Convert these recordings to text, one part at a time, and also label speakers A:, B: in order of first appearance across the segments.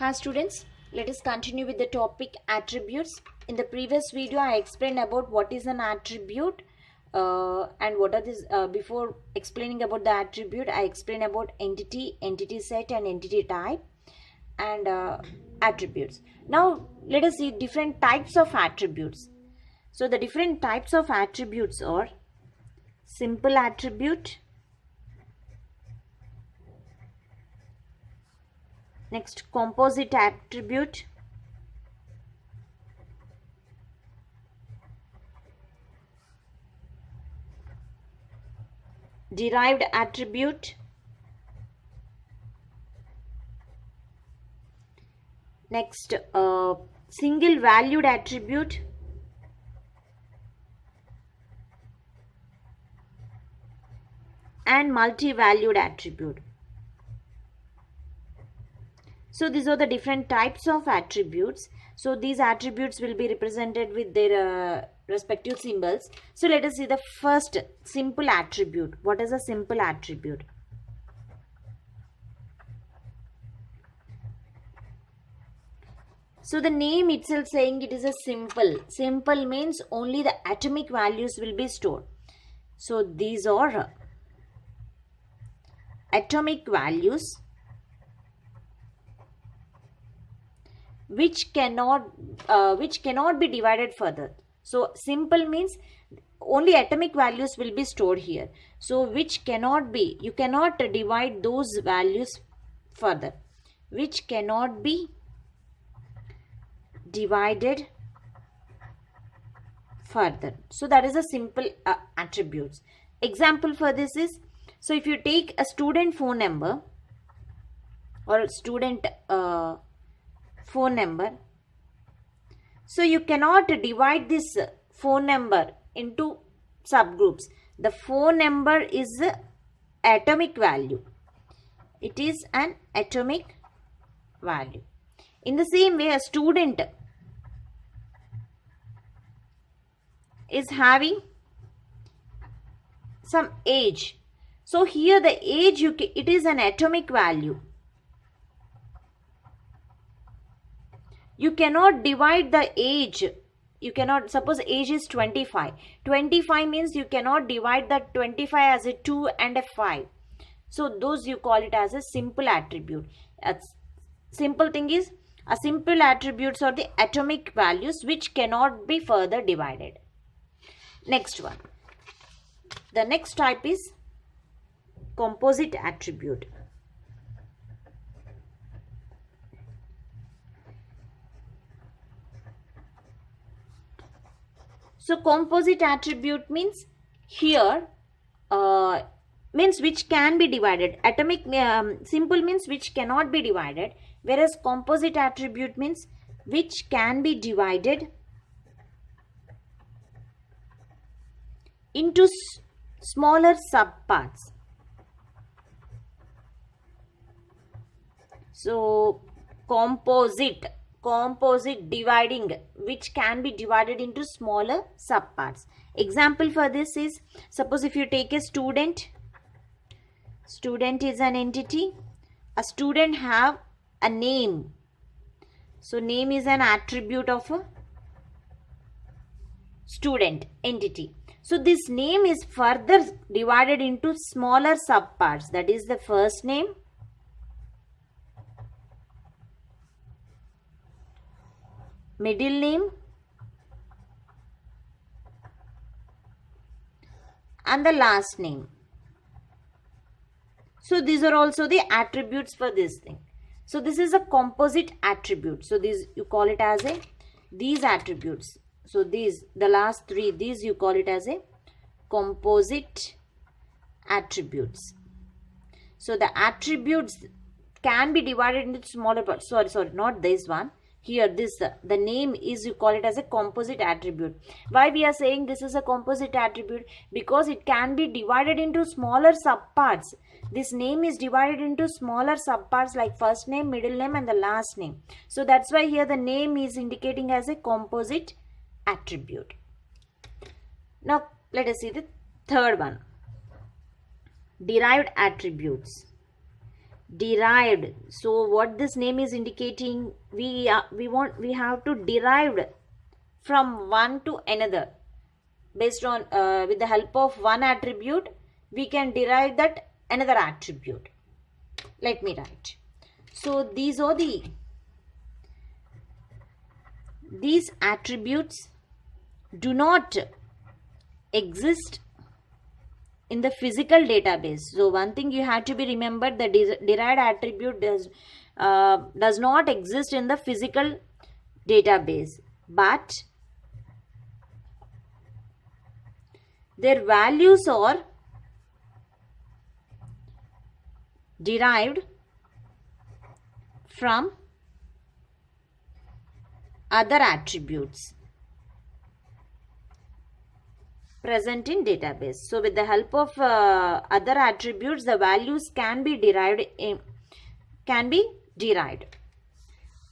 A: Hi students, let us continue with the topic attributes. In the previous video, I explained about what is an attribute and what are these. Before explaining about the attribute, I explained about entity, entity set and entity type and attributes. Now, let us see different types of attributes. So, the different types of attributes are simple attribute, next composite attribute, derived attribute, next single valued attribute, and multi-valued attribute. So these are the different types of attributes. So these attributes will be represented with their respective symbols. So let us see the first simple attribute. What is a simple attribute? So the name itself saying it is a simple. Simple means only the atomic values will be stored. So these are atomic values which cannot be divided further. So simple means only atomic values will be stored here. So which cannot be, you cannot divide those values further, which cannot be divided further. So that is a simple attributes. Example for this is, so if you take a student phone number or a student phone number, so you cannot divide this phone number into subgroups. The phone number is an atomic value. It is an atomic value. In the same way, a student is having some age. So here the age, it is an atomic value. You cannot divide the age. You cannot, suppose age is 25. 25 means you cannot divide that 25 as a 2 and a 5. So those you call it as a simple attribute. A simple thing is, a simple attributes are the atomic values which cannot be further divided. Next one. The next type is composite attribute. So composite attribute means here means which can be divided. Atomic simple means which cannot be divided, whereas composite attribute means which can be divided into smaller subparts. So composite dividing, which can be divided into smaller subparts. Example for this is, suppose if you take a student is an entity. A student have a name. So name is an attribute of a student entity. So this name is further divided into smaller subparts. That is the first name, middle name, and the last name. So these are also the attributes for this thing. So this is a composite attribute. So these you call it as a, these attributes. So these, the last three, these you call it as a composite attributes. So the attributes can be divided into smaller parts. Sorry, not this one. Here this, the name is, you call it as a composite attribute. Why we are saying this is a composite attribute? Because it can be divided into smaller subparts. This name is divided into smaller subparts like first name, middle name and the last name. So that's why here the name is indicating as a composite attribute. Now let us see the third one. Derived attributes. derived. So what this name is indicating, we have to derive from one to another. Based on with the help of one attribute, we can derive that another attribute. Let me write. So these attributes do not exist in the physical database. So one thing you have to be remembered, the derived attribute does not exist in the physical database, but their values are derived from other attributes present in database. So with the help of other attributes, the values can be derived.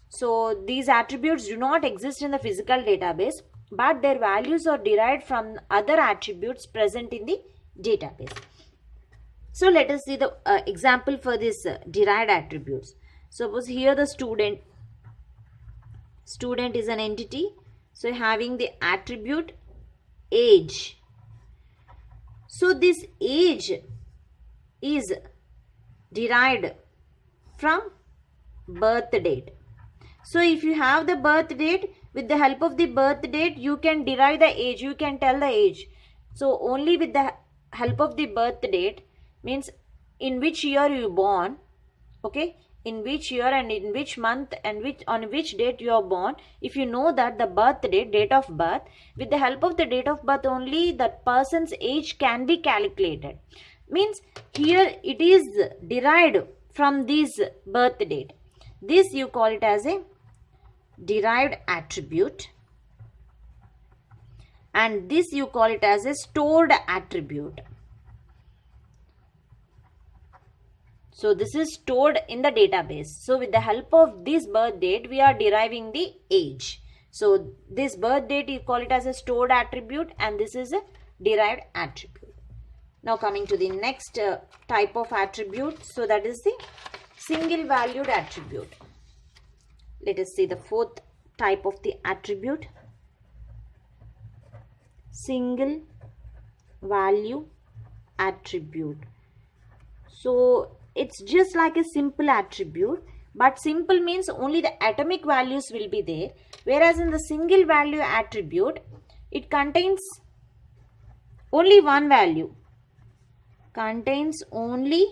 A: So these attributes do not exist in the physical database, but their values are derived from other attributes present in the database. So let us see the example for this derived attributes. Suppose here the student is an entity, so having the attribute age. So this age is derived from birth date. So if you have the birth date, with the help of the birth date, you can derive the age, you can tell the age. So only with the help of the birth date, means in which year you born, okay, in which year and in which month and on which date you are born. If you know that the birth date of birth, with the help of the date of birth only that person's age can be calculated. Means here it is derived from this birth date. This you call it as a derived attribute, and this you call it as a stored attribute. So this is stored in the database. So with the help of this birth date, we are deriving the age. So this birth date, you call it as a stored attribute, and this is a derived attribute. Now coming to the next type of attribute. So that is the single valued attribute. Let us see the fourth type of the attribute. Single value attribute. So it's just like a simple attribute, but simple means only the atomic values will be there, whereas in the single value attribute, it contains only one value, contains only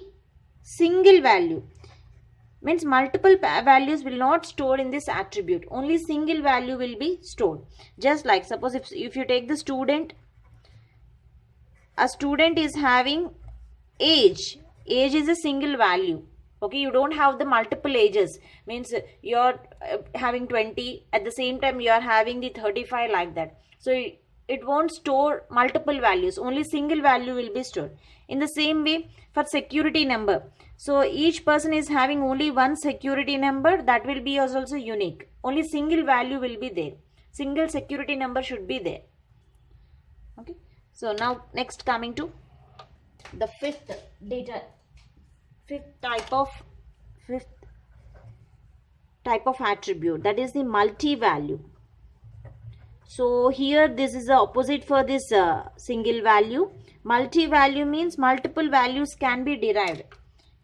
A: single value. Means multiple values will not stored in this attribute, only single value will be stored. Just like suppose if you take the student, a student is having age is a single value, okay, you don't have the multiple ages. Means you are having 20, at the same time you are having the 35, like that. So it won't store multiple values, only single value will be stored. In the same way for security number, so each person is having only one security number, that will be also unique, only single value will be there, single security number should be there. Okay, so now next coming to the fifth type of attribute, that is the multi-value. So here this is the opposite for this single value. Multi-value means multiple values can be derived.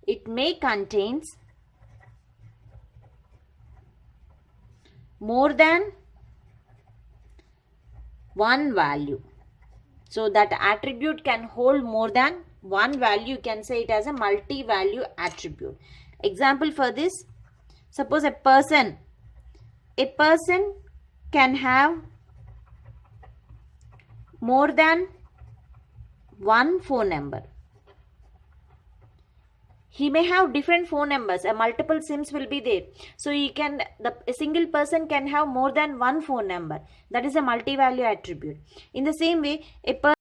A: It may contains more than one value. So that attribute can hold more than one value. You can say it as a multi-value attribute. Example for this, suppose a person can have more than one phone number. He may have different phone numbers, multiple SIMs will be there. So a single person can have more than one phone number. That is a multi-value attribute. In the same way, a person